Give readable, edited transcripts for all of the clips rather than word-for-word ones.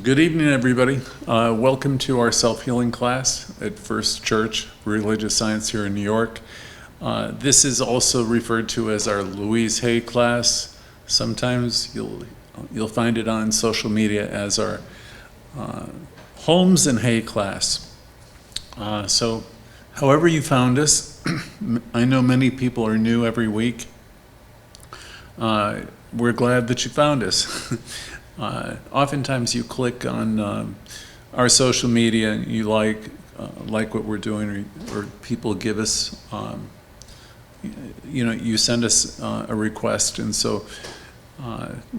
Good evening, everybody. Welcome to our self-healing class at First Church Religious Science here in New York. This is also referred to as our Louise Hay class. Sometimes you'll find it on social media as our Holmes and Hay class. So however you found us, I know many people are new every week. We're glad that you found us. Oftentimes you click on our social media and you like what we're doing, or people give us, you send us a request, and so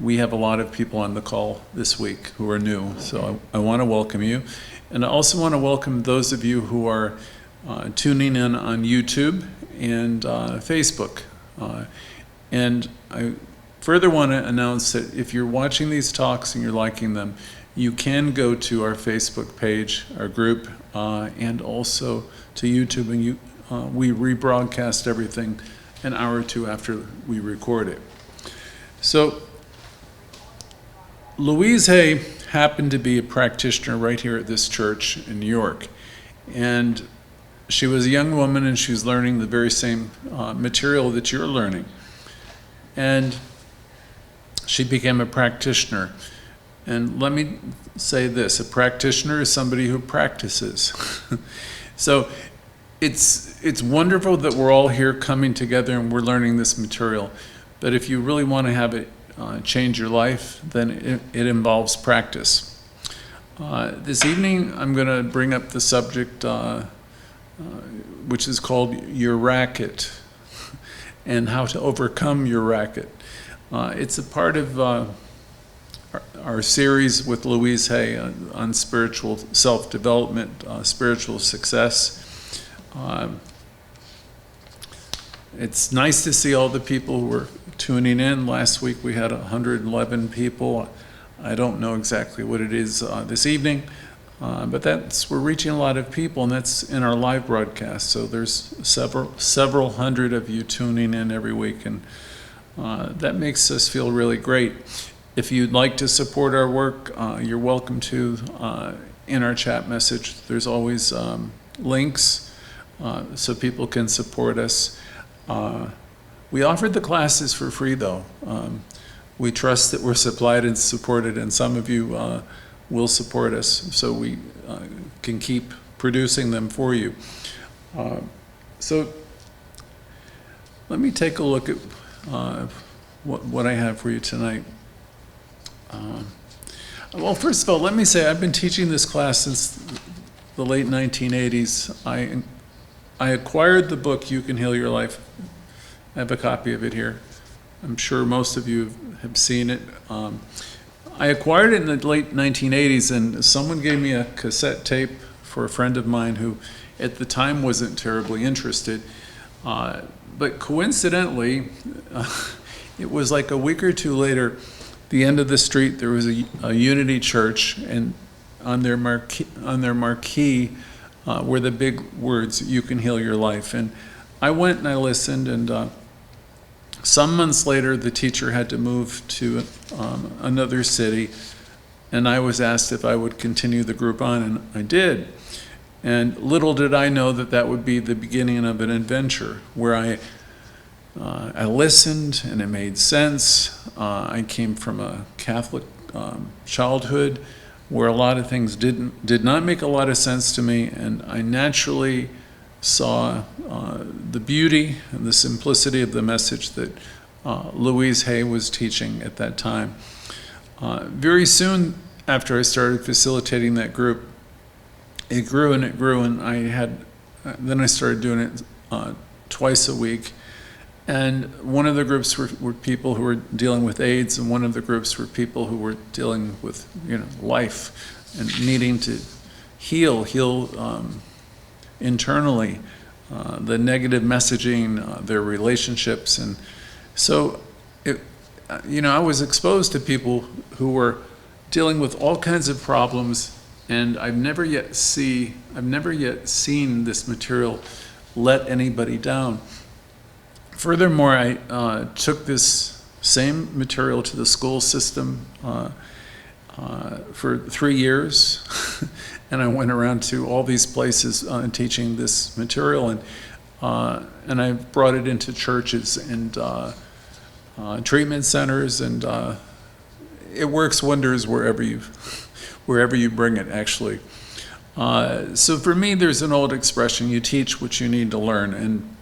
we have a lot of people on the call this week who are new. So I want to welcome you, and I also want to welcome those of you who are tuning in on YouTube and Facebook. And I further want to announce that if you're watching these talks and you're liking them, you can go to our Facebook page, our group, and also to YouTube, and we rebroadcast everything an hour or two after we record it. So Louise Hay happened to be a practitioner right here at this church in New York, and she was a young woman and she was learning the very same material that you're learning. And she became a practitioner. And let me say this, a practitioner is somebody who practices. So it's wonderful that we're all here coming together and we're learning this material. But if you really want to have it change your life, then it involves practice. This evening I'm going to bring up the subject which is called your racket, and how to overcome your racket. It's a part of our series with Louise Hay on spiritual self-development, spiritual success. It's nice to see all the people who are tuning in. Last week we had 111 people. I don't know exactly what it is this evening, but we're reaching a lot of people, and that's in our live broadcast. So there's several hundred of you tuning in every week, and that makes us feel really great. If you'd like to support our work, you're welcome to in our chat message. There's always links so people can support us. We offered the classes for free, though. We trust that we're supplied and supported, and some of you will support us so we can keep producing them for you. So let me take a look at what I have for you tonight. Well, first of all, let me say I've been teaching this class since the late 1980s. I acquired the book, You Can Heal Your Life. I have a copy of it here. I'm sure most of you have seen it. I acquired it in the late 1980s, and someone gave me a cassette tape for a friend of mine who at the time wasn't terribly interested. But coincidentally, it was like a week or two later, the end of the street, there was a Unity Church, and on their marquee were the big words, "You Can Heal Your Life." And I went and I listened, and some months later, the teacher had to move to another city, and I was asked if I would continue the group on, and I did. And little did I know that would be the beginning of an adventure where I listened and it made sense. I came from a Catholic childhood where a lot of things did not make a lot of sense to me, and I naturally saw the beauty and the simplicity of the message that Louise Hay was teaching at that time. Very soon after I started facilitating that group, it grew and it grew, and then I started doing it twice a week. And one of the groups were people who were dealing with AIDS, and one of the groups were people who were dealing with life and needing to heal internally, the negative messaging, their relationships. And so I was exposed to people who were dealing with all kinds of problems, and I've never yet seen this material let anybody down. Furthermore, I took this same material to the school system for 3 years, and I went around to all these places teaching this material, and I brought it into churches and treatment centers, and it works wonders wherever you bring it, actually. So for me, there's an old expression: you teach what you need to learn. And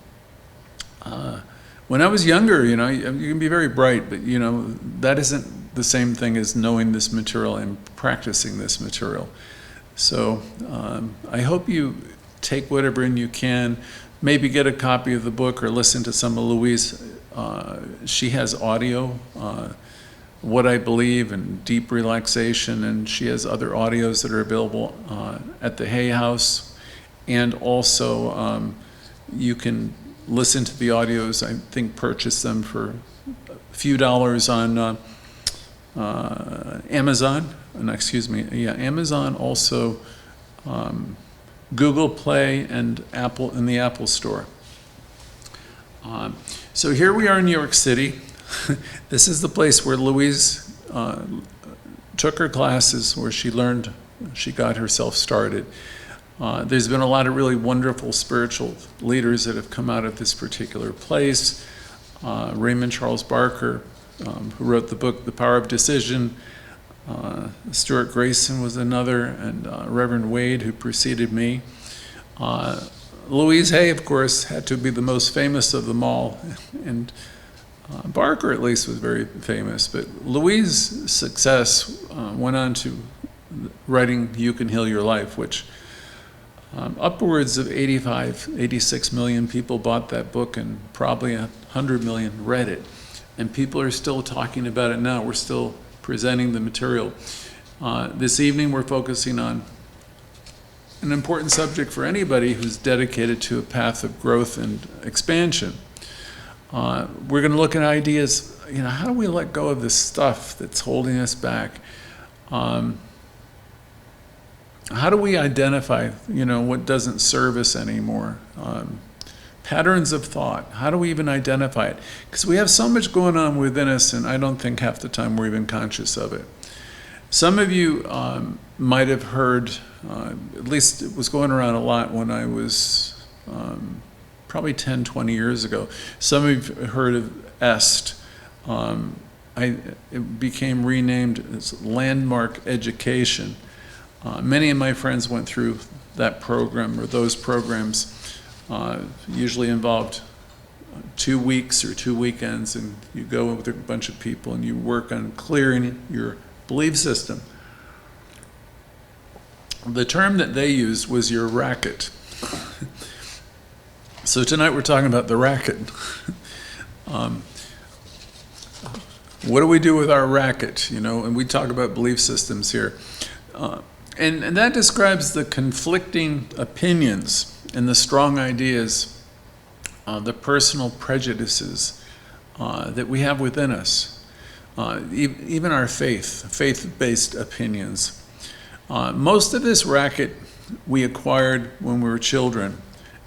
when I was younger, you can be very bright, but that isn't the same thing as knowing this material and practicing this material. So I hope you take whatever in you can, maybe get a copy of the book or listen to some of Louise. She has audio, What I Believe and Deep Relaxation, and she has other audios that are available at the Hay House. And also you can listen to the audios, I think purchase them for a few dollars on Amazon, Amazon, also Google Play and Apple in the Apple Store. So here we are in New York City. This is the place where Louise took her classes, where she got herself started. There's been a lot of really wonderful spiritual leaders that have come out of this particular place. Raymond Charles Barker, who wrote the book, The Power of Decision. Stuart Grayson was another, and Rev Wade, who preceded me. Louise Hay, of course, had to be the most famous of them all, and Barker at least was very famous. But Louise's success went on to writing You Can Heal Your Life, which upwards of 86 million people bought that book, and probably 100 million read it. And people are still talking about it now. We're still presenting the material. This evening we're focusing on an important subject for anybody who's dedicated to a path of growth and expansion. We're going to look at ideas, how do we let go of this stuff that's holding us back? How do we identify, what doesn't serve us anymore? Patterns of thought, how do we even identify it? Because we have so much going on within us, and I don't think half the time we're even conscious of it. Some of you might have heard, at least it was going around a lot when I was probably 10, 20 years ago. Some of you have heard of EST. It became renamed as Landmark Education. Many of my friends went through that program, or those programs. Usually involved 2 weeks or 2 weekends, and you go with a bunch of people and you work on clearing your belief system. The term that they used was your racket. So tonight we're talking about the racket. What do we do with our racket? And we talk about belief systems here. And that describes the conflicting opinions and the strong ideas, the personal prejudices that we have within us, even our faith-based opinions. Most of this racket we acquired when we were children,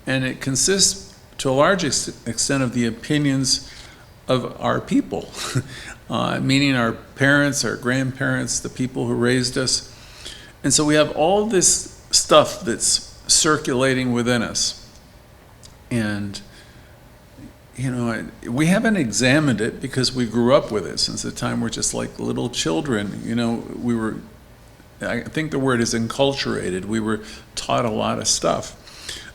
and it consists to a large extent of the opinions of our people, meaning our parents, our grandparents, the people who raised us. And so we have all this stuff that's circulating within us, and we haven't examined it because we grew up with it since the time we're just like little children. We were, I think the word is enculturated. We were taught a lot of stuff.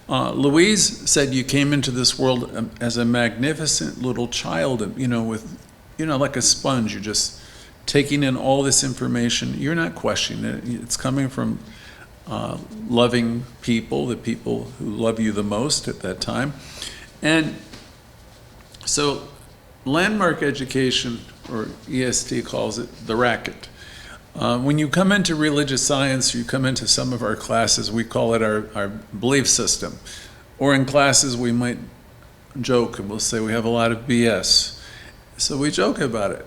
Louise said you came into this world as a magnificent little child, with like a sponge. You're just taking in all this information. You're not questioning it. It's coming from loving people, the people who love you the most at that time. And so Landmark Education, or EST calls it the racket. When you come into religious science, you come into some of our classes, we call it our belief system. Or in classes we might joke and we'll say we have a lot of BS. So we joke about it.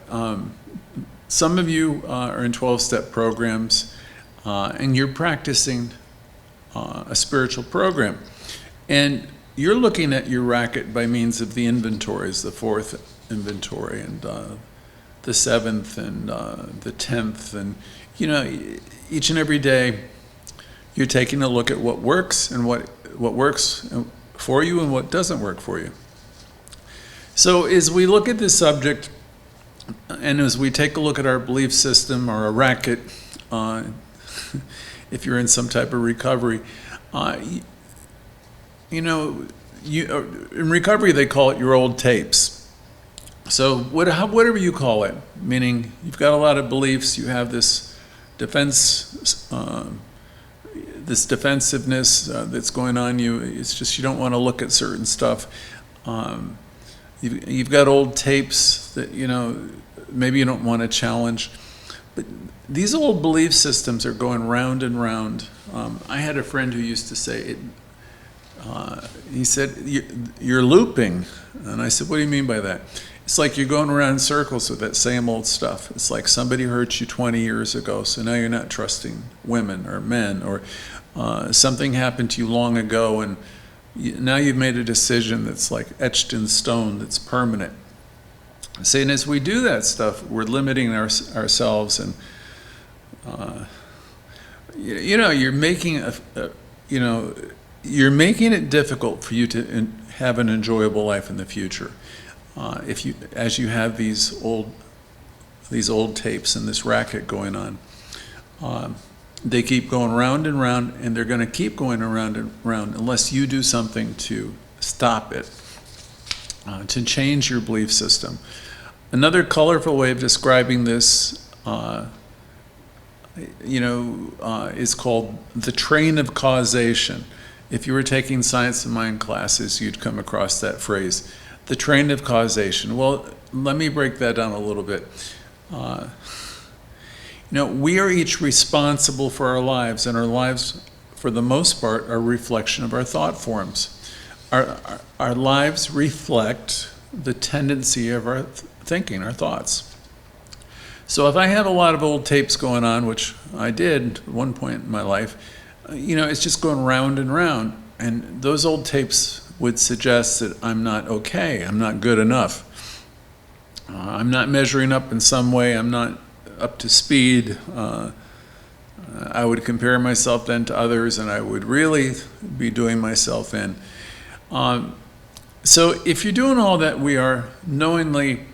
Some of you are in 12-step programs, and you're practicing a spiritual program. And you're looking at your racket by means of the inventories, the 4th inventory and the 7th and the 10th. And you know, each and every day you're taking a look at what works and what works for you and what doesn't work for you. So as we look at this subject, and as we take a look at our belief system or a racket, if you're in some type of recovery, in recovery they call it your old tapes. So whatever you call it, meaning you've got a lot of beliefs, you have this defensiveness that's going on you. It's just you don't want to look at certain stuff. You've got old tapes that maybe you don't want to challenge, but these old belief systems are going round and round. I had a friend who used to say it. He said, "You're looping," and I said, "What do you mean by that?" It's like you're going around in circles with that same old stuff. It's like somebody hurt you 20 years ago, so now you're not trusting women or men, or something happened to you long ago, and now you've made a decision that's like etched in stone, that's permanent. Saying as we do that stuff, we're limiting ourselves, and you're making you're making it difficult for you to have an enjoyable life in the future. As you have these old tapes and this racket going on, they keep going round and round, and they're going to keep going around and round unless you do something to stop it, to change your belief system. Another colorful way of describing this, is called the train of causation. If you were taking science of mind classes, you'd come across that phrase, the train of causation. Well, let me break that down a little bit. We are each responsible for our lives, and our lives, for the most part, are a reflection of our thought forms. Our lives reflect the tendency of our thinking, our thoughts. So if I have a lot of old tapes going on, which I did at one point in my life, it's just going round and round, and those old tapes would suggest that I'm not okay, I'm not good enough, I'm not measuring up in some way, I'm not up to speed. I would compare myself then to others, and I would really be doing myself in. So if you're doing all that, we are knowingly,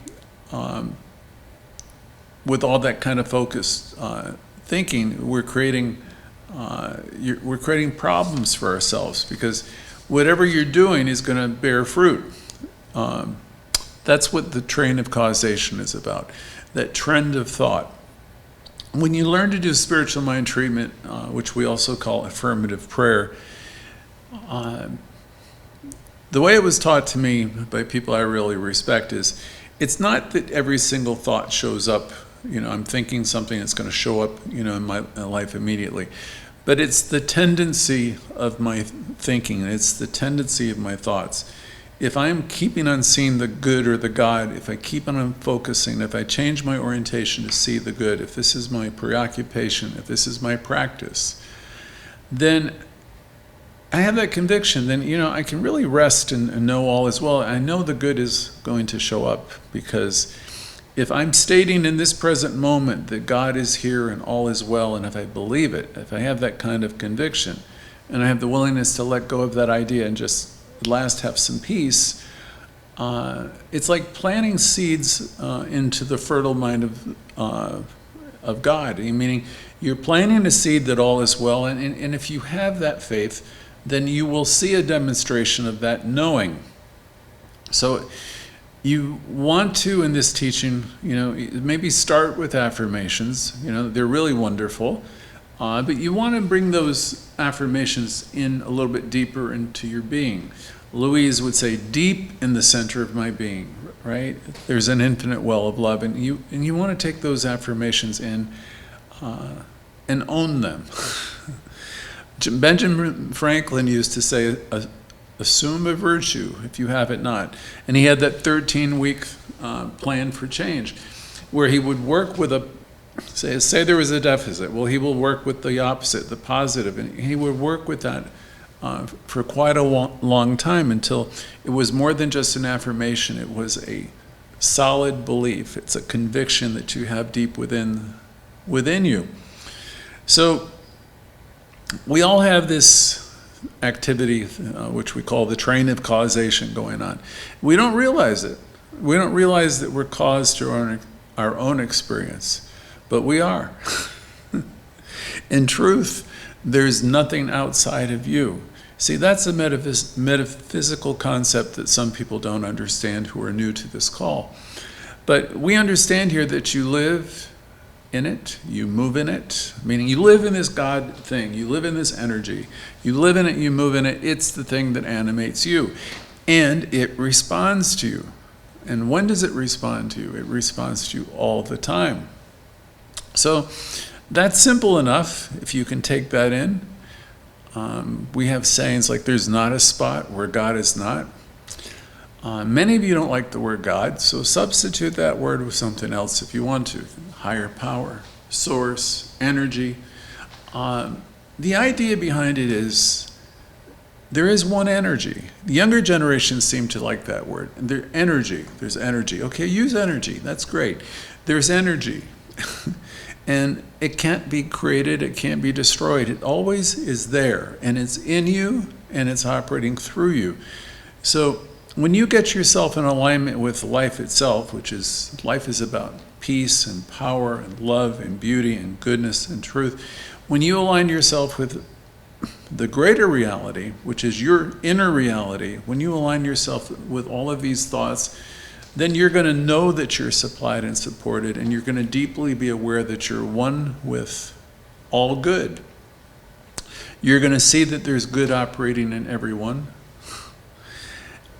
with all that kind of focused thinking, we're creating problems for ourselves, because whatever you're doing is going to bear fruit. That's what the train of causation is about, that trend of thought. When you learn to do spiritual mind treatment, which we also call affirmative prayer, the way it was taught to me by people I really respect is, it's not that every single thought shows up, I'm thinking something that's going to show up, in my life immediately. But it's the tendency of my thinking, it's the tendency of my thoughts. If I'm keeping on seeing the good or the God, if I keep on focusing, if I change my orientation to see the good, if this is my preoccupation, if this is my practice, then I have that conviction, then I can really rest and know all is well. I know the good is going to show up, because if I'm stating in this present moment that God is here and all is well, and if I believe it, if I have that kind of conviction, and I have the willingness to let go of that idea and just at last have some peace, it's like planting seeds into the fertile mind of God. Meaning, you're planting a seed that all is well, and if you have that faith, then you will see a demonstration of that knowing. So you want to, in this teaching, maybe start with affirmations. They're really wonderful, but you want to bring those affirmations in a little bit deeper into your being. Louise would say, deep in the center of my being, right? There's an infinite well of love, and you want to take those affirmations in and own them. Benjamin Franklin used to say, assume a virtue if you have it not. And he had that 13-week plan for change, where he would work with say there was a deficit. Well, he will work with the opposite, the positive, and he would work with that for quite a long time, until it was more than just an affirmation. It was a solid belief. It's a conviction that you have deep within you. So we all have this activity, which we call the train of causation going on. We don't realize it. We don't realize that we're caused through our own experience, but we are. In truth, there's nothing outside of you. See, that's a metaphysical concept that some people don't understand who are new to this call. But we understand here that you live in it, you move in it, meaning you live in this God thing, you live in this energy, you live in it, you move in it, it's the thing that animates you. And it responds to you. And when does it respond to you? It responds to you all the time. So that's simple enough if you can take that in. We have sayings like there's not a spot where God is not. Many of you don't like the word God, so substitute that word with something else if you want to. Higher power, source, energy. The idea behind it is there is one energy. The younger generations seem to like that word. There's energy. Okay, use energy. That's great. There's energy. And it can't be created, it can't be destroyed. It always is there, and it's in you, and it's operating through you. So when you get yourself in alignment with life itself, life is about peace and power and love and beauty and goodness and truth. When you align yourself with the greater reality, which is your inner reality, when you align yourself with all of these thoughts, then you're going to know that you're supplied and supported, and you're going to deeply be aware that you're one with all good. You're going to see that there's good operating in everyone.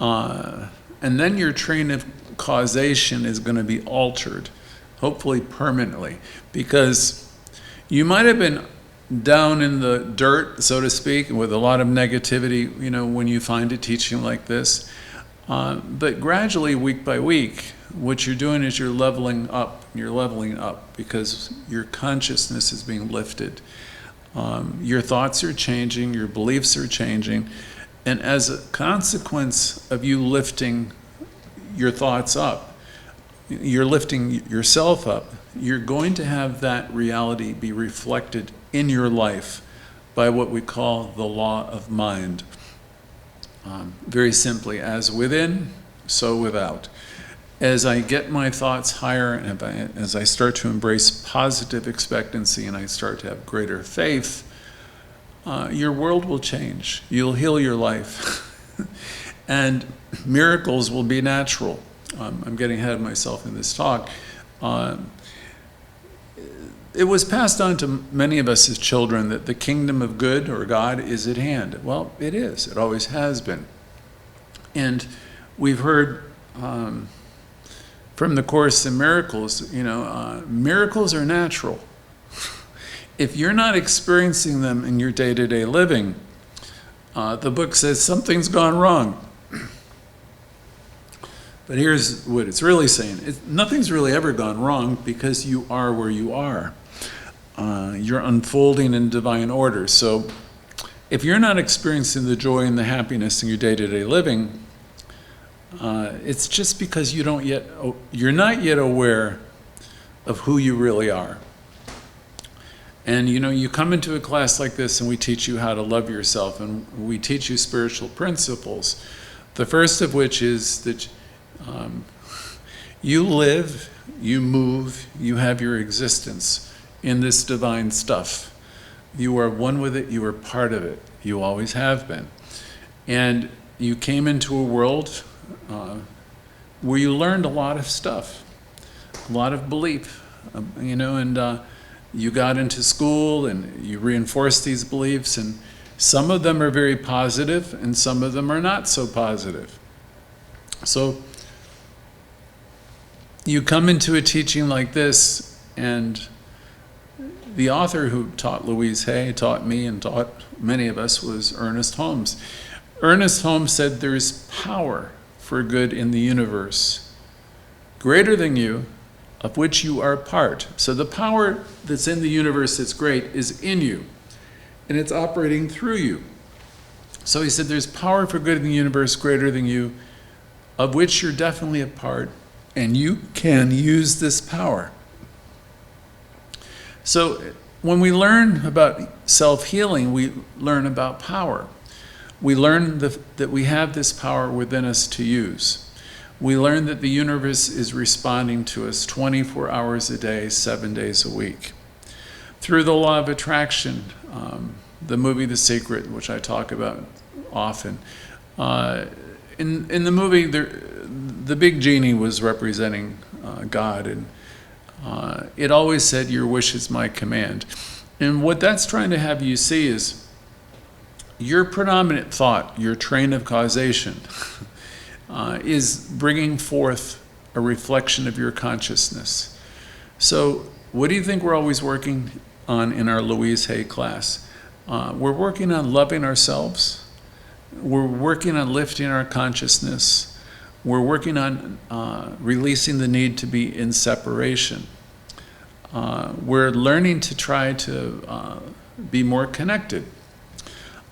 And then your train of causation is going to be altered, hopefully permanently, because you might have been down in the dirt, so to speak, with a lot of negativity, when you find a teaching like this. But gradually, week by week, what you're doing is you're leveling up. You're leveling up because your consciousness is being lifted. Your thoughts are changing, your beliefs are changing, and as a consequence of you lifting your thoughts up, you're lifting yourself up, you're going to have that reality be reflected in your life by what we call the law of mind. Very simply, as within, so without. As I get my thoughts higher, and as I start to embrace positive expectancy and I start to have greater faith, your world will change. You'll heal your life. And miracles will be natural. I'm getting ahead of myself in this talk. It was passed on to many of us as children that the kingdom of good, or God, is at hand. Well, it is. It always has been. And we've heard from the Course in Miracles, miracles are natural. If you're not experiencing them in your day-to-day living, the book says something's gone wrong. But here's what it's really saying. Nothing's really ever gone wrong because you are where you are. You're unfolding in divine order. So if you're not experiencing the joy and the happiness in your day-to-day living, it's just because you're not yet aware of who you really are. And you come into a class like this and we teach you how to love yourself, and we teach you spiritual principles. The first of which is that you live, you move, you have your existence in this divine stuff. You are one with it, you are part of it. You always have been. And you came into a world where you learned a lot of stuff, a lot of belief, and you got into school and you reinforced these beliefs, and some of them are very positive and some of them are not so positive. So you come into a teaching like this, and the author who taught Louise Hay, taught me, and taught many of us was Ernest Holmes. Ernest Holmes said there's power for good in the universe, greater than you, of which you are part. So the power that's in the universe that's great is in you, and it's operating through you. So he said there's power for good in the universe greater than you, of which you're definitely a part, and you can use this power. So when we learn about self-healing, we learn about power. We learn that we have this power within us to use. We learn that the universe is responding to us 24 hours a day, 7 days a week. Through the law of attraction, the movie The Secret, which I talk about often, in the movie, the big genie was representing God, and it always said, "Your wish is my command." And what that's trying to have you see is your predominant thought, your train of causation, is bringing forth a reflection of your consciousness. So what do you think we're always working on in our Louise Hay class? We're working on loving ourselves. We're working on lifting our consciousness. We're working on releasing the need to be in separation. We're learning to try to be more connected.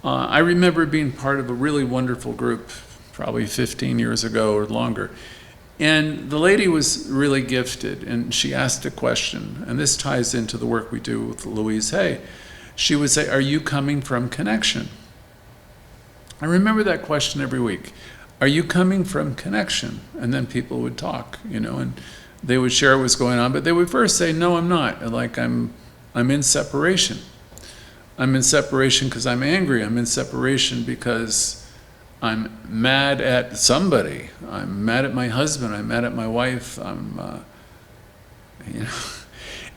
I remember being part of a really wonderful group, probably 15 years ago or longer. And the lady was really gifted, and she asked a question, and this ties into the work we do with Louise Hay. She would say, "Are you coming from connection?" I remember that question every week. Are you coming from connection? And then people would talk, and they would share what's going on, but they would first say, "No, I'm not. Like I'm in separation. I'm in separation because I'm angry. I'm in separation because I'm mad at somebody. I'm mad at my husband. I'm mad at my wife.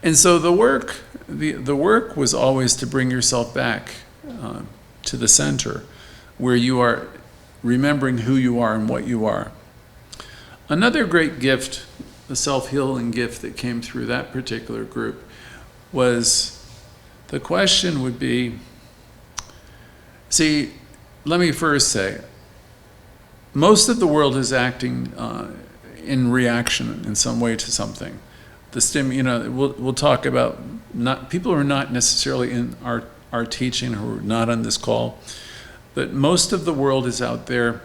And so the work was always to bring yourself back to the center, where you are remembering who you are and what you are. Another great gift, the self-healing gift that came through that particular group, was the question would be, see, let me first say, most of the world is acting in reaction in some way to something. We'll talk about people who are not necessarily in our teaching, who are not on this call, but most of the world is out there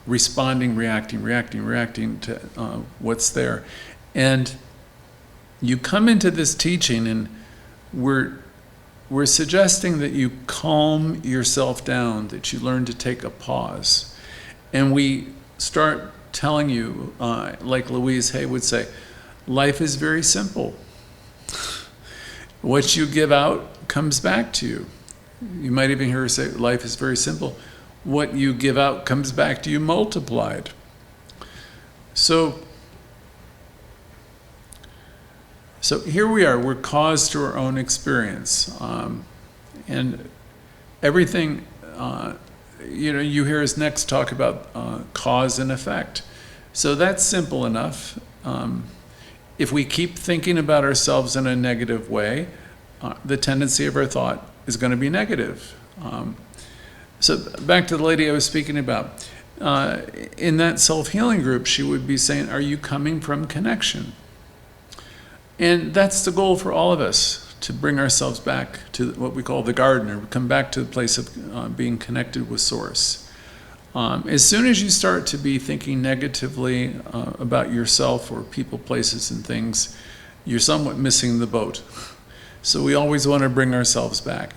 responding, reacting to what's there. And you come into this teaching, and we're suggesting that you calm yourself down, that you learn to take a pause. And we start telling you, like Louise Hay would say, life is very simple. What you give out comes back to you. You might even hear her say, life is very simple. What you give out comes back to you multiplied. So here we are, we're caused to our own experience. And everything, you hear us next talk about cause and effect. So that's simple enough. If we keep thinking about ourselves in a negative way, the tendency of our thought is going to be negative. So back to the lady I was speaking about. In that self-healing group, she would be saying, are you coming from connection? And that's the goal for all of us, to bring ourselves back to what we call the garden, or come back to the place of being connected with Source. As soon as you start to be thinking negatively about yourself or people, places, and things, you're somewhat missing the boat. So we always want to bring ourselves back.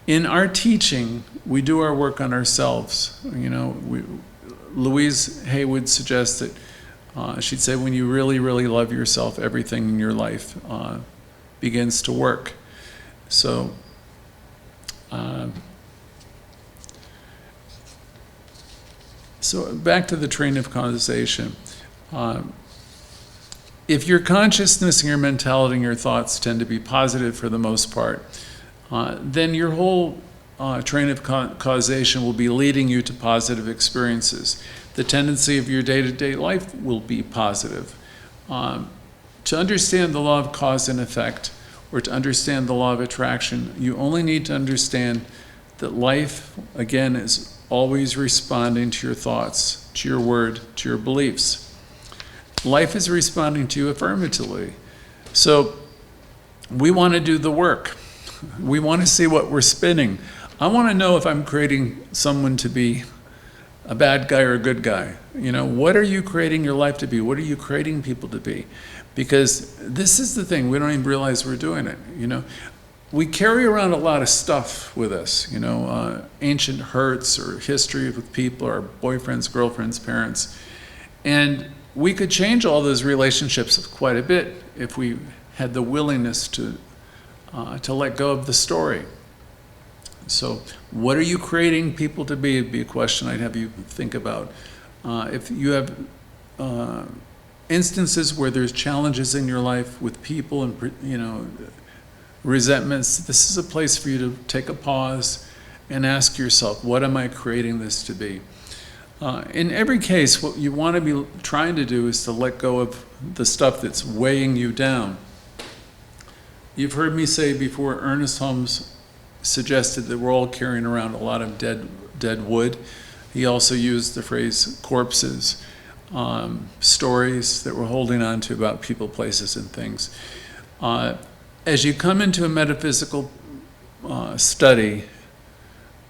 In our teaching, we do our work on ourselves. Louise Hay would suggest that she'd say, when you really, really love yourself, everything in your life begins to work. So back to the train of causation. If your consciousness and your mentality and your thoughts tend to be positive for the most part, then your whole train of causation will be leading you to positive experiences. The tendency of your day-to-day life will be positive. To understand the law of cause and effect, or to understand the law of attraction, you only need to understand that life, again, is always responding to your thoughts, to your word, to your beliefs. Life is responding to you affirmatively. So we want to do the work. We want to see what we're spinning. I want to know if I'm creating someone to be a bad guy or a good guy? What are you creating your life to be? What are you creating people to be? Because this is the thing, we don't even realize we're doing it. We carry around a lot of stuff with us, ancient hurts or history with people, our boyfriends, girlfriends, parents. And we could change all those relationships quite a bit if we had the willingness to let go of the story. So what are you creating people to be? It'd be a question I'd have you think about. If you have instances where there's challenges in your life with people and, resentments, this is a place for you to take a pause and ask yourself, what am I creating this to be? In every case, what you want to be trying to do is to let go of the stuff that's weighing you down. You've heard me say before, Ernest Holmes suggested that we're all carrying around a lot of dead wood. He also used the phrase corpses, stories that we're holding on to about people, places, and things. As you come into a metaphysical study,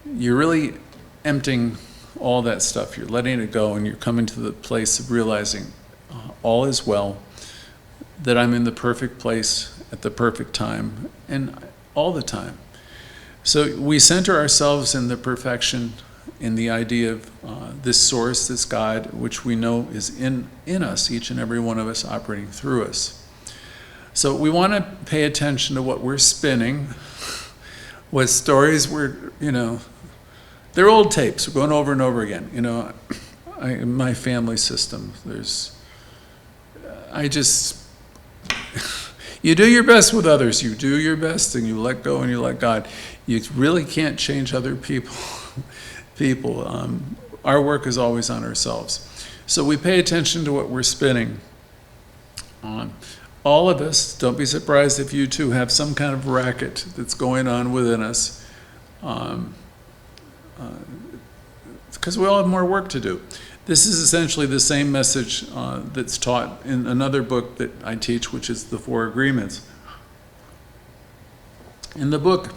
you're really emptying all that stuff. You're letting it go, and you're coming to the place of realizing all is well, that I'm in the perfect place at the perfect time, and all the time. So we center ourselves in the perfection, in the idea of this source, this God, which we know is in us, each and every one of us operating through us. So we want to pay attention to what we're spinning, what stories they're old tapes, we're going over and over again. In my family system, you do your best with others, you do your best, and you let go and you let God. You really can't change other people. Our work is always on ourselves. So we pay attention to what we're spinning. All of us, don't be surprised if you too have some kind of racket that's going on within us, because we all have more work to do. This is essentially the same message that's taught in another book that I teach, which is The Four Agreements. In the book,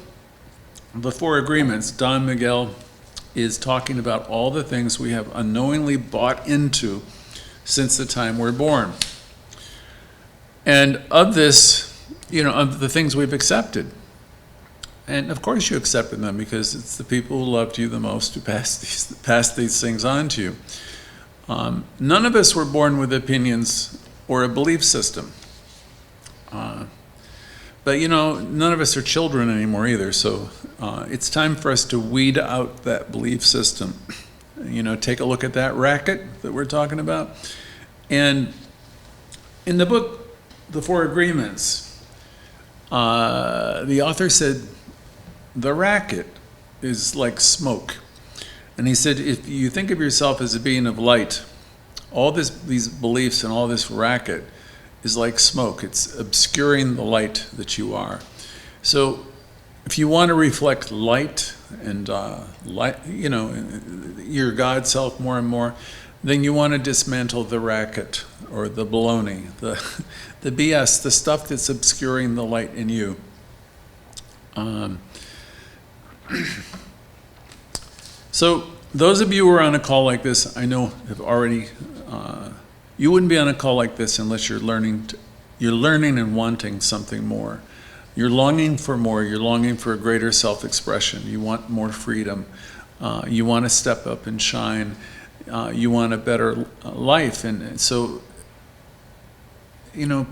The Four Agreements, Don Miguel is talking about all the things we have unknowingly bought into since the time we're born. And of this, of the things we've accepted. And of course you accepted them because it's the people who loved you the most who passed these things on to you. None of us were born with opinions or a belief system. But none of us are children anymore either, so it's time for us to weed out that belief system. Take a look at that racket that we're talking about. And in the book, The Four Agreements, the author said, the racket is like smoke. And he said, if you think of yourself as a being of light, all these beliefs and all this racket is like smoke. It's obscuring the light that you are. So if you want to reflect light and your God self more and more, then you want to dismantle the racket or the baloney, the BS, the stuff that's obscuring the light in you. So those of you who are on a call like this, I know have already, you wouldn't be on a call like this unless you're learning and wanting something more. You're longing for more. You're longing for a greater self-expression. You want more freedom. You want to step up and shine. You want a better life. And so,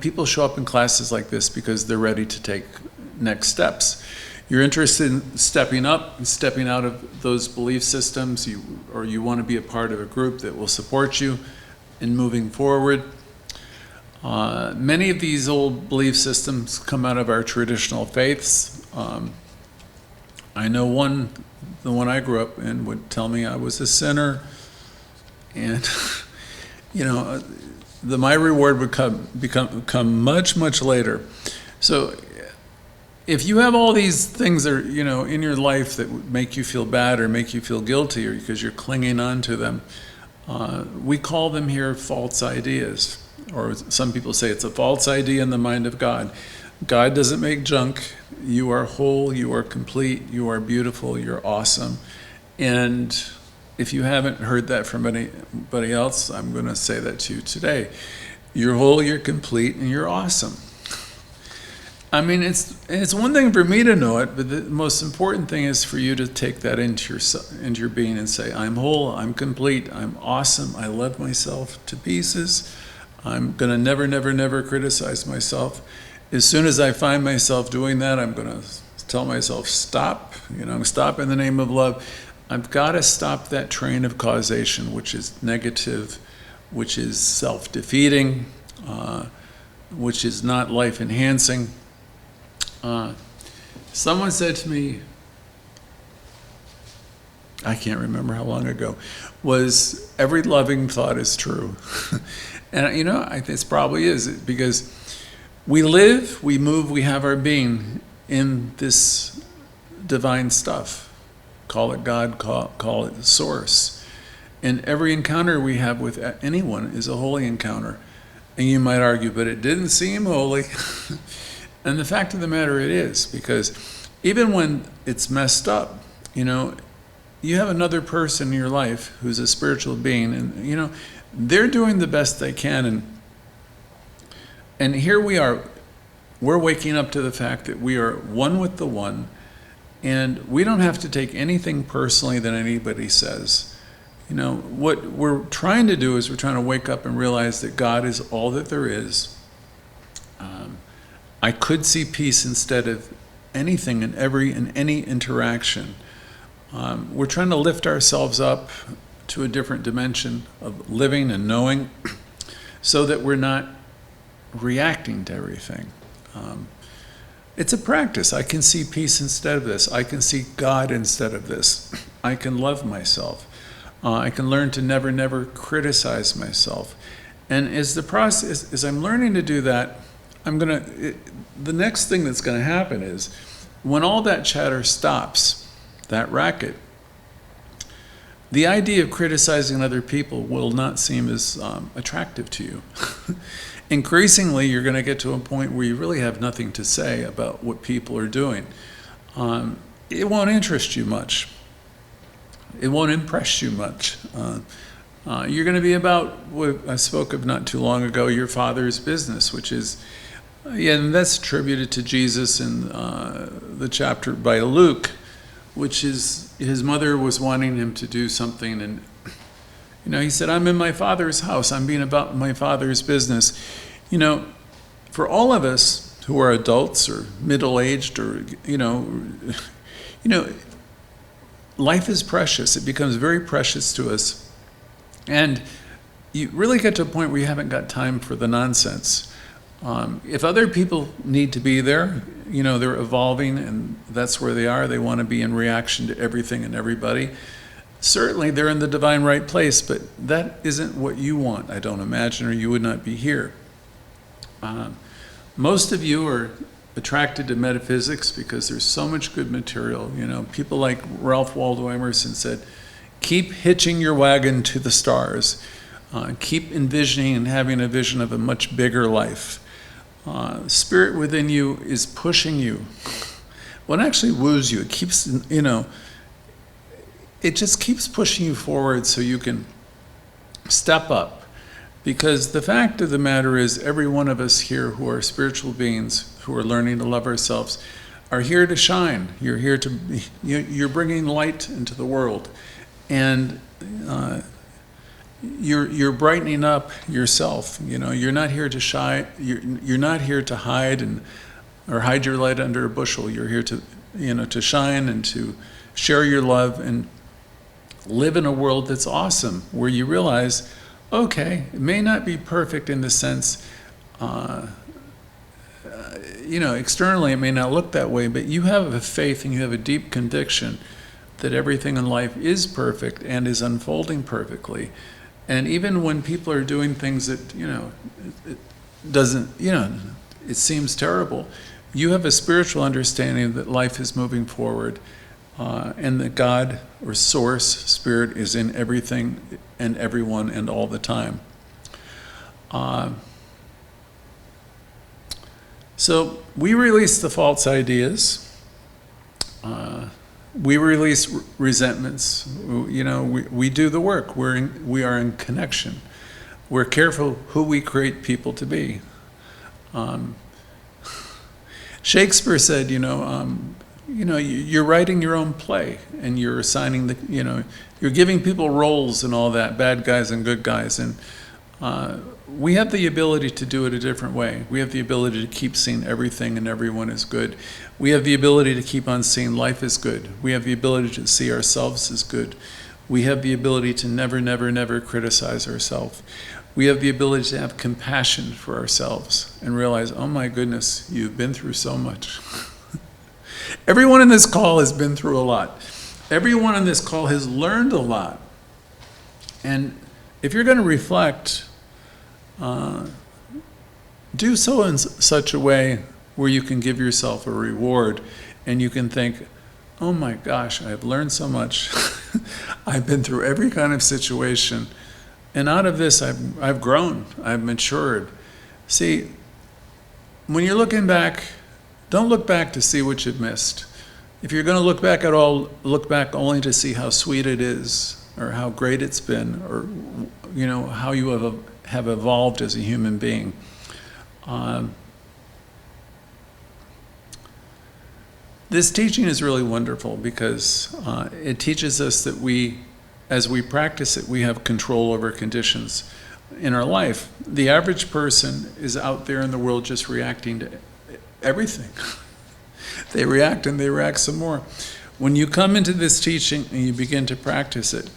people show up in classes like this because they're ready to take next steps. You're interested in stepping up and stepping out of those belief systems, or you want to be a part of a group that will support you in moving forward. Many of these old belief systems come out of our traditional faiths. I know the one I grew up in would tell me I was a sinner, and my reward would come much, much later. So if you have all these things that are, in your life that make you feel bad or make you feel guilty, or because you're clinging on to them, we call them here false ideas. Or some people say it's a false idea in the mind of God. God doesn't make junk. You are whole, you are complete, you are beautiful, you're awesome. And if you haven't heard that from anybody else, I'm going to say that to you today. You're whole, you're complete, and you're awesome. I mean, it's one thing for me to know it, but the most important thing is for you to take that into your being and say, I'm whole, I'm complete, I'm awesome, I love myself to pieces. I'm going to never, never, never criticize myself. As soon as I find myself doing that, I'm going to tell myself, stop, stop in the name of love. I've got to stop that train of causation, which is negative, which is self-defeating, which is not life-enhancing. Someone said to me, I can't remember how long ago, was every loving thought is true. And this probably is, because we live, we move, we have our being in this divine stuff. Call it God, call it the source. And every encounter we have with anyone is a holy encounter. And you might argue, but it didn't seem holy. And the fact of the matter, it is, because even when it's messed up, you have another person in your life who's a spiritual being, and they're doing the best they can, and here we are, we're waking up to the fact that we are one with the one, and we don't have to take anything personally that anybody says. What we're trying to do is we're trying to wake up and realize that God is all that there is. I could see peace instead of anything in any interaction. We're trying to lift ourselves up to a different dimension of living and knowing, so that we're not reacting to everything. It's a practice. I can see peace instead of this. I can see God instead of this. I can love myself. I can learn to never, never criticize myself. And as I'm learning to do that, the next thing that's going to happen is, when all that chatter stops, that racket, the idea of criticizing other people will not seem as attractive to you. Increasingly, you're going to get to a point where you really have nothing to say about what people are doing. It won't interest you much. It won't impress you much. You're going to be about what I spoke of not too long ago, your Father's business, which is, and that's attributed to Jesus in the chapter by Luke, which is his mother was wanting him to do something, and he said, I'm in my Father's house, I'm being about my Father's business. For all of us who are adults or middle-aged, or life is precious. It becomes very precious to us, and you really get to a point where you haven't got time for the nonsense. If other people need to be there, they're evolving, and that's where they are. They want to be in reaction to everything and everybody. Certainly, they're in the divine right place, but that isn't what you want, I don't imagine, or you would not be here. Most of you are attracted to metaphysics because there's so much good material. People like Ralph Waldo Emerson said, keep hitching your wagon to the stars. Keep envisioning and having a vision of a much bigger life. Spirit within you is pushing you. Well, it actually woos you. It keeps, it just keeps pushing you forward so you can step up. Because the fact of the matter is, every one of us here who are spiritual beings, who are learning to love ourselves, are here to shine. You're bringing light into the world. And you're brightening up yourself. You're not here to shine. You're not here to hide or hide your light under a bushel. You're here to shine and to share your love and live in a world that's awesome, where you realize, okay, it may not be perfect in the sense, externally it may not look that way, but you have a faith and you have a deep conviction that everything in life is perfect and is unfolding perfectly. And even when people are doing things that, it doesn't, it seems terrible, you have a spiritual understanding that life is moving forward, and that God or Source, Spirit, is in everything and everyone and all the time. So we release the false ideas. We release resentments. We do the work. We are in connection. We're careful who we create people to be. Shakespeare said, you're writing your own play, and you're assigning you're giving people roles and all that, bad guys and good guys, and we have the ability to do it a different way. We have the ability to keep seeing everything and everyone as good. We have the ability to keep on seeing life as good. We have the ability to see ourselves as good. We have the ability to never, never, never criticize ourselves. We have the ability to have compassion for ourselves and realize, oh my goodness, you've been through so much. Everyone in this call has been through a lot. Everyone in this call has learned a lot. And if you're going to reflect, do so in such a way where you can give yourself a reward and you can think, oh my gosh, I've learned so much. I've been through every kind of situation. And out of this, I've grown, I've matured. See, when you're looking back, don't look back to see what you've missed. If you're going to look back at all, look back only to see how sweet it is, or how great it's been, or how you have evolved as a human being. This teaching is really wonderful because it teaches us that as we practice it, we have control over conditions in our life. The average person is out there in the world just reacting to everything. They react and they react some more. When you come into this teaching and you begin to practice it,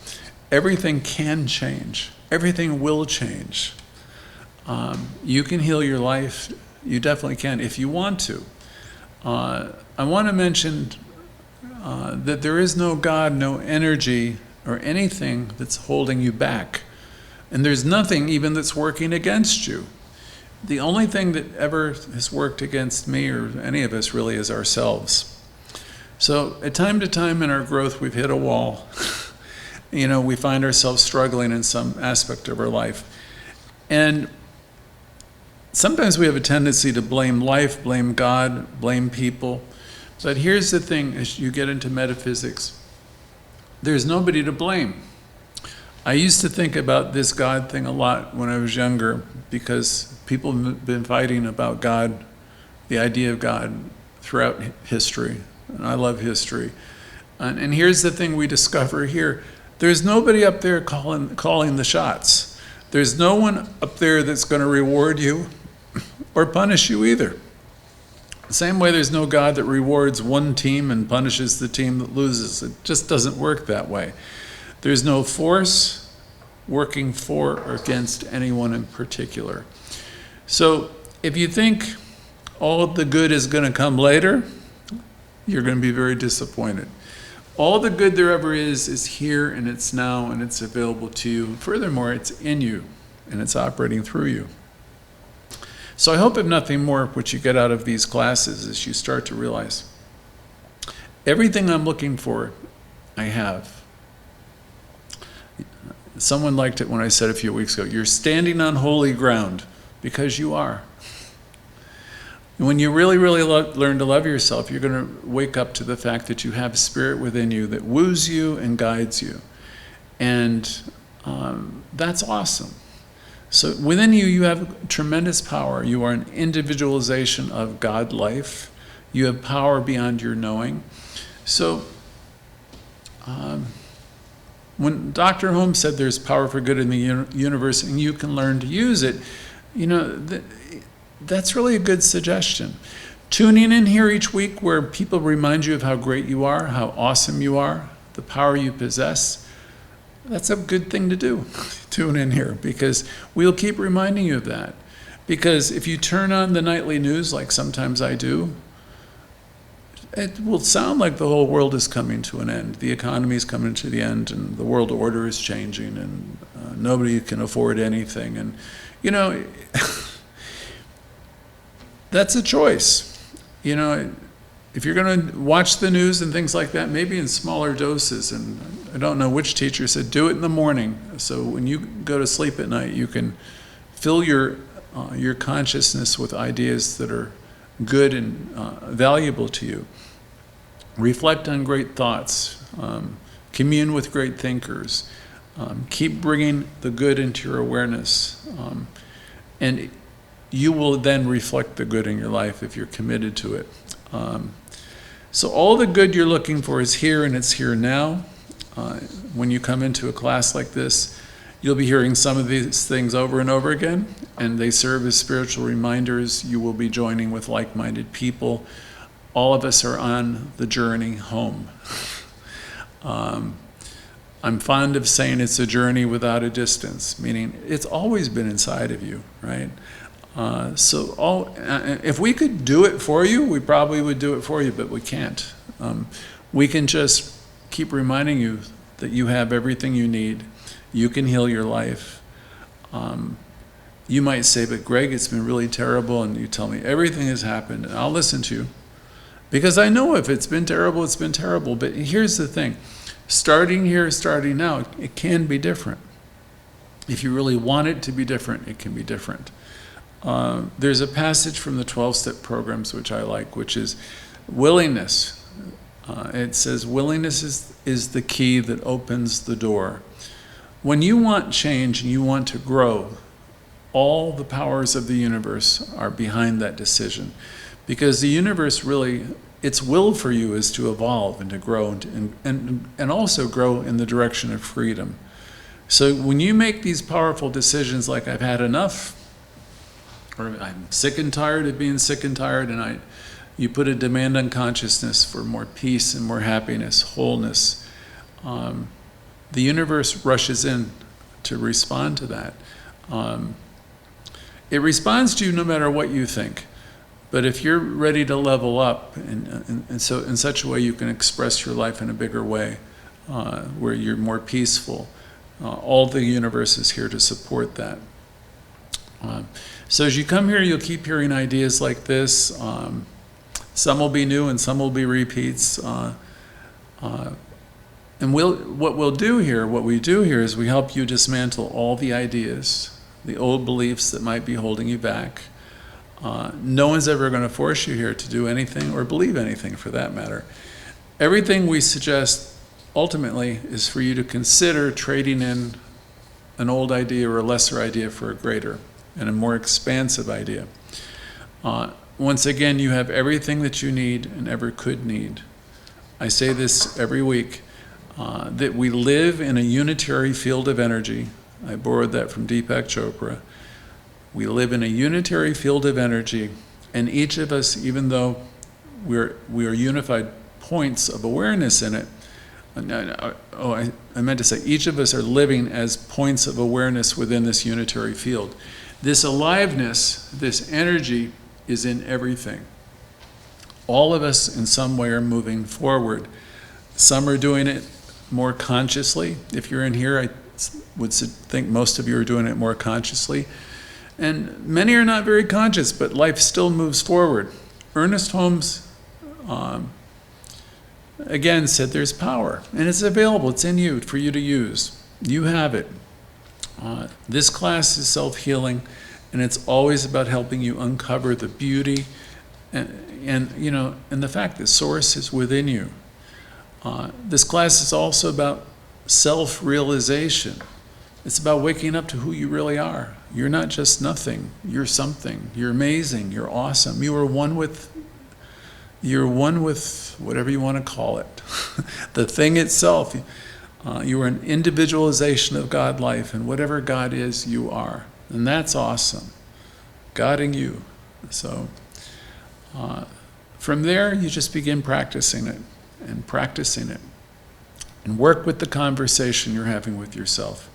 everything can change. Everything will change. You can heal your life. You definitely can if you want to. I want to mention that there is no God, no energy, or anything that's holding you back. And there's nothing even that's working against you. The only thing that ever has worked against me or any of us really is ourselves. So at time to time in our growth, we've hit a wall. We find ourselves struggling in some aspect of our life. And sometimes we have a tendency to blame life, blame God, blame people. But here's the thing, as you get into metaphysics, there's nobody to blame. I used to think about this God thing a lot when I was younger because people have been fighting about God, the idea of God, throughout history. And I love history. And here's the thing we discover here. There's nobody up there calling the shots. There's no one up there that's going to reward you or punish you either. The same way there's no God that rewards one team and punishes the team that loses. It just doesn't work that way. There's no force working for or against anyone in particular. So if you think all of the good is going to come later, you're going to be very disappointed. All the good there ever is here and it's now and it's available to you. Furthermore, it's in you and it's operating through you. So I hope if nothing more, what you get out of these classes is you start to realize everything I'm looking for, I have. Someone liked it when I said a few weeks ago, you're standing on holy ground because you are. When you really, really learn to love yourself, you're going to wake up to the fact that you have a spirit within you that woos you and guides you. And that's awesome. So within you, you have tremendous power. You are an individualization of God life. You have power beyond your knowing. So when Dr. Holmes said there's power for good in the universe and you can learn to use it, that's really a good suggestion. Tuning in here each week where people remind you of how great you are, how awesome you are, the power you possess, that's a good thing to do. Tune in here because we'll keep reminding you of that. Because if you turn on the nightly news, like sometimes I do, it will sound like the whole world is coming to an end. The economy is coming to the end and the world order is changing and nobody can afford anything. And, that's a choice. If you're going to watch the news and things like that, maybe in smaller doses, and I don't know which teacher said, do it in the morning. So when you go to sleep at night, you can fill your consciousness with ideas that are good and valuable to you. reflect on great thoughts, commune with great thinkers, keep bringing the good into your awareness, and you will then reflect the good in your life if you're committed to it. So all the good you're looking for is here, and it's here now. When you come into a class like this, you'll be hearing some of these things over and over again, and they serve as spiritual reminders. You will be joining with like-minded people. All of us are on the journey home. I'm fond of saying it's a journey without a distance, meaning it's always been inside of you, right? If we could do it for you, we probably would do it for you, but we can't. We can just keep reminding you that you have everything you need. You can heal your life. You might say, but Greg, it's been really terrible, and you tell me everything has happened, and I'll listen to you. Because I know if it's been terrible, it's been terrible. But here's the thing. Starting here, starting now, it can be different. If you really want it to be different, it can be different. There's a passage from the 12-step programs which I like, which is willingness. It says, willingness is the key that opens the door. When you want change and you want to grow, all the powers of the universe are behind that decision. Because the universe really, its will for you is to evolve and to grow and also grow in the direction of freedom. So when you make these powerful decisions like I've had enough, or I'm sick and tired of being sick and tired, and you put a demand on consciousness for more peace and more happiness, wholeness, the universe rushes in to respond to that. It responds to you no matter what you think. But if you're ready to level up, and so in such a way you can express your life in a bigger way, where you're more peaceful, all the universe is here to support that. So as you come here, you'll keep hearing ideas like this. Some will be new and some will be repeats. And what we do here is we help you dismantle all the ideas, the old beliefs that might be holding you back. No one's ever going to force you here to do anything or believe anything for that matter. Everything we suggest ultimately is for you to consider trading in an old idea or a lesser idea for a greater and a more expansive idea. Once again, you have everything that you need and ever could need. I say this every week, that we live in a unitary field of energy. I borrowed that from Deepak Chopra. We live in a unitary field of energy, and each of us, even though we are unified points of awareness in it, I meant to say each of us are living as points of awareness within this unitary field. This aliveness, this energy is in everything. All of us in some way are moving forward. Some are doing it more consciously. If you're in here, I would think most of you are doing it more consciously. And many are not very conscious, but life still moves forward. Ernest Holmes, again, said there's power, and it's available. It's in you for you to use. You have it. This class is self-healing, and it's always about helping you uncover the beauty and the fact that Source is within you. This class is also about self-realization. It's about waking up to who you really are. You're not just nothing. You're something. You're amazing. You're awesome. You are one with whatever you want to call it. The thing itself. You are an individualization of God life, and whatever God is, you are. And that's awesome. Guiding you. So from there, you just begin practicing it and practicing it. And work with the conversation you're having with yourself.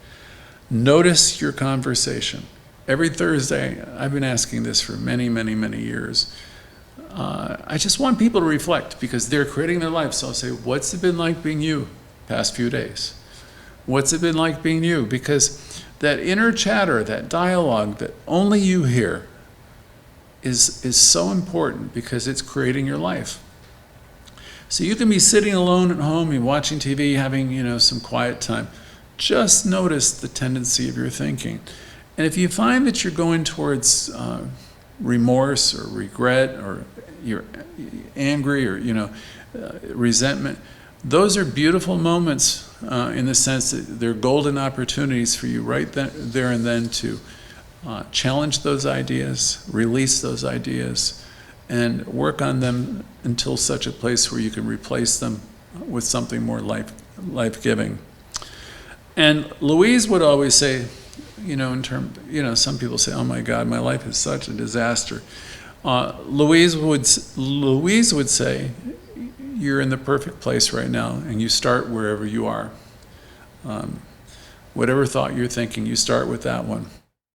Notice your conversation. Every Thursday, I've been asking this for many, many, many years. I just want people to reflect because they're creating their life. So I'll say, what's it been like being you past few days? What's it been like being you? Because that inner chatter, that dialogue that only you hear is so important because it's creating your life. So you can be sitting alone at home and watching TV, having some quiet time. Just notice the tendency of your thinking. And if you find that you're going towards remorse or regret or you're angry or, resentment. Those are beautiful moments in the sense that they're golden opportunities for you right there and then to challenge those ideas, release those ideas, and work on them until such a place where you can replace them with something more life-giving. And Louise would always say, some people say, "Oh my God, my life is such a disaster." Louise would say, "You're in the perfect place right now, and you start wherever you are. Whatever thought you're thinking, you start with that one."